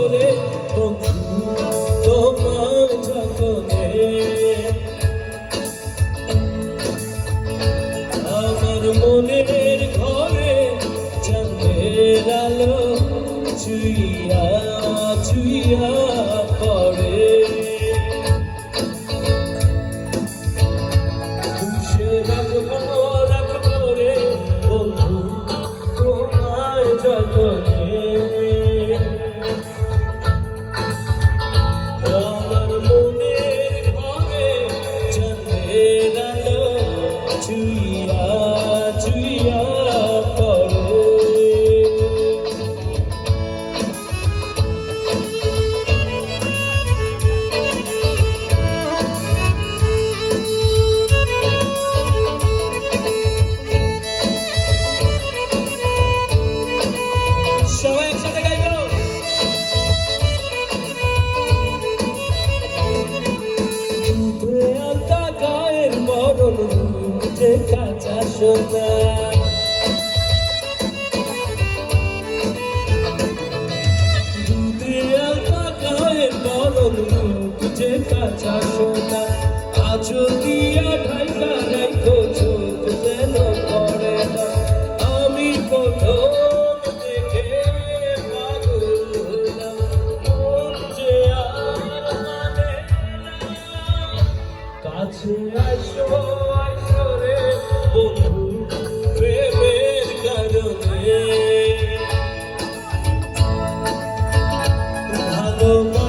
করে বন্ধু তোমার যতনে আমার মনের ঘরে চাঁদের আলো ছুঁইয়া ছুঁইয়া পড়ে খুশি রাখবো রাখবো রে বন্ধু তোমার যতনে আমার মনের ঘরে চাঁদের আলো ছুঁইয়া ছুঁইয়া পড়ে সবাই একসাথে গাইবো দুধে আলতা গায়ের মরণ রূপে কাঁচা সোনা দুধে আলতা গায়ের মরণ রূপে কাঁচা সোনা আছো দিয়া ঢাইকা রাইখো চোখ যেন পড়ে না আমি প্রথম দেখে পাগল হলাম মন যে আর মানে না কাছে আইসো আইসো রে বন্ধু প্রেমের কারণে ভালোবাসা